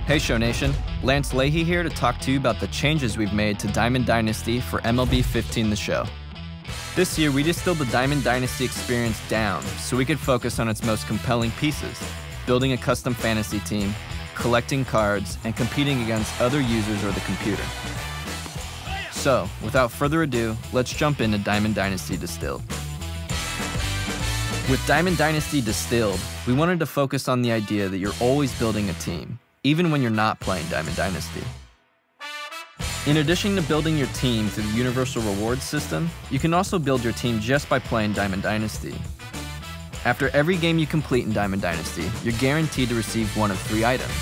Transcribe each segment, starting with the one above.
Hey Show Nation, Lance Leahy here to talk to you about the changes we've made to Diamond Dynasty for MLB 15 The Show. This year, we distilled the Diamond Dynasty experience down so we could focus on its most compelling pieces: building a custom fantasy team, collecting cards, and competing against other users or the computer. So, without further ado, let's jump into Diamond Dynasty Distilled. With Diamond Dynasty Distilled, we wanted to focus on the idea that you're always building a team, even when you're not playing Diamond Dynasty. In addition to building your team through the Universal Rewards system, you can also build your team just by playing Diamond Dynasty. After every game you complete in Diamond Dynasty, you're guaranteed to receive one of three items: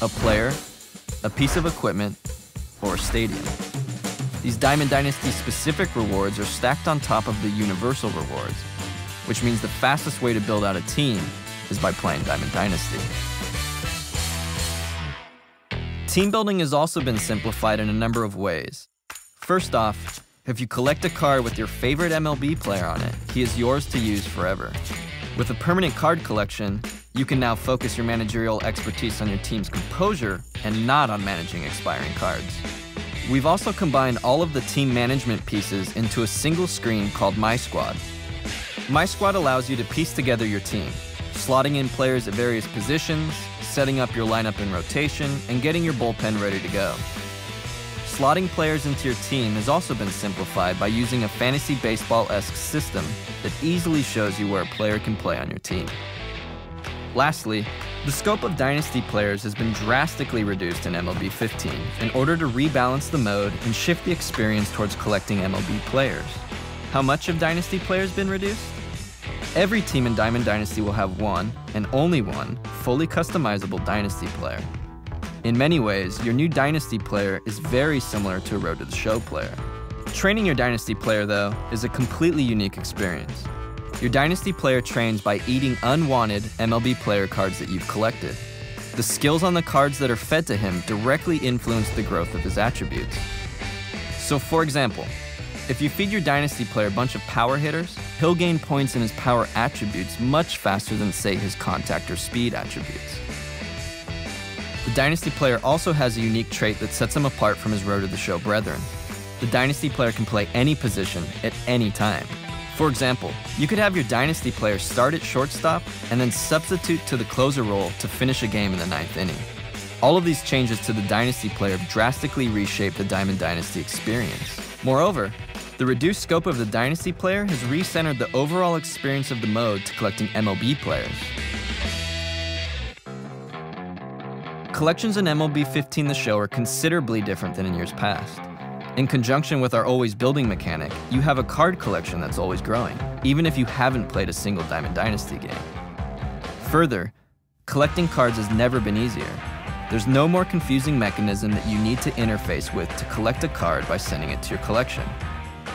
a player, a piece of equipment, or a stadium. These Diamond Dynasty specific rewards are stacked on top of the Universal Rewards, which means the fastest way to build out a team is by playing Diamond Dynasty. Team building has also been simplified in a number of ways. First off, if you collect a card with your favorite MLB player on it, he is yours to use forever. With a permanent card collection, you can now focus your managerial expertise on your team's composure and not on managing expiring cards. We've also combined all of the team management pieces into a single screen called My Squad. My Squad allows you to piece together your team, slotting in players at various positions, setting up your lineup in rotation, and getting your bullpen ready to go. Slotting players into your team has also been simplified by using a fantasy baseball-esque system that easily shows you where a player can play on your team. Lastly, the scope of Dynasty players has been drastically reduced in MLB 15 in order to rebalance the mode and shift the experience towards collecting MLB players. How much have Dynasty players been reduced? Every team in Diamond Dynasty will have one, and only one, fully customizable Dynasty player. In many ways, your new Dynasty player is very similar to a Road to the Show player. Training your Dynasty player, though, is a completely unique experience. Your Dynasty player trains by eating unwanted MLB player cards that you've collected. The skills on the cards that are fed to him directly influence the growth of his attributes. So for example, if you feed your Dynasty player a bunch of power hitters, he'll gain points in his power attributes much faster than, say, his contact or speed attributes. The Dynasty player also has a unique trait that sets him apart from his Road to the Show brethren. The Dynasty player can play any position at any time. For example, you could have your Dynasty player start at shortstop and then substitute to the closer role to finish a game in the 9th inning. All of these changes to the Dynasty player drastically reshape the Diamond Dynasty experience. Moreover, the reduced scope of the Dynasty player has recentered the overall experience of the mode to collecting MLB players. Collections in MLB 15 The Show are considerably different than in years past. In conjunction with our always building mechanic, you have a card collection that's always growing, even if you haven't played a single Diamond Dynasty game. Further, collecting cards has never been easier. There's no more confusing mechanism that you need to interface with to collect a card by sending it to your collection.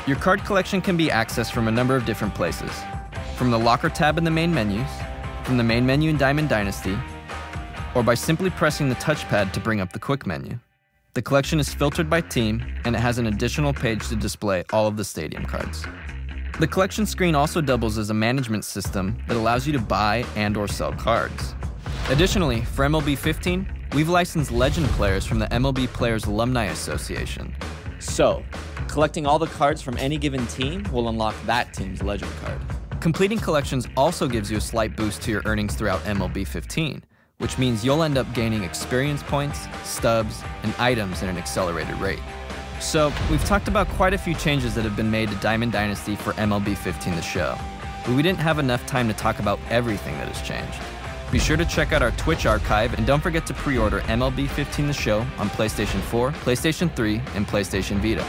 Your card collection can be accessed from a number of different places. From the locker tab in the main menus, from the main menu in Diamond Dynasty, or by simply pressing the touchpad to bring up the quick menu. The collection is filtered by team, and it has an additional page to display all of the stadium cards. The collection screen also doubles as a management system that allows you to buy and/or sell cards. Additionally, for MLB 15, we've licensed legend players from the MLB Players Alumni Association. So, collecting all the cards from any given team will unlock that team's legend card. Completing collections also gives you a slight boost to your earnings throughout MLB 15, which means you'll end up gaining experience points, stubs, and items at an accelerated rate. So, we've talked about quite a few changes that have been made to Diamond Dynasty for MLB 15 The Show, but we didn't have enough time to talk about everything that has changed. Be sure to check out our Twitch archive, and don't forget to pre-order MLB 15 The Show on PlayStation 4, PlayStation 3, and PlayStation Vita.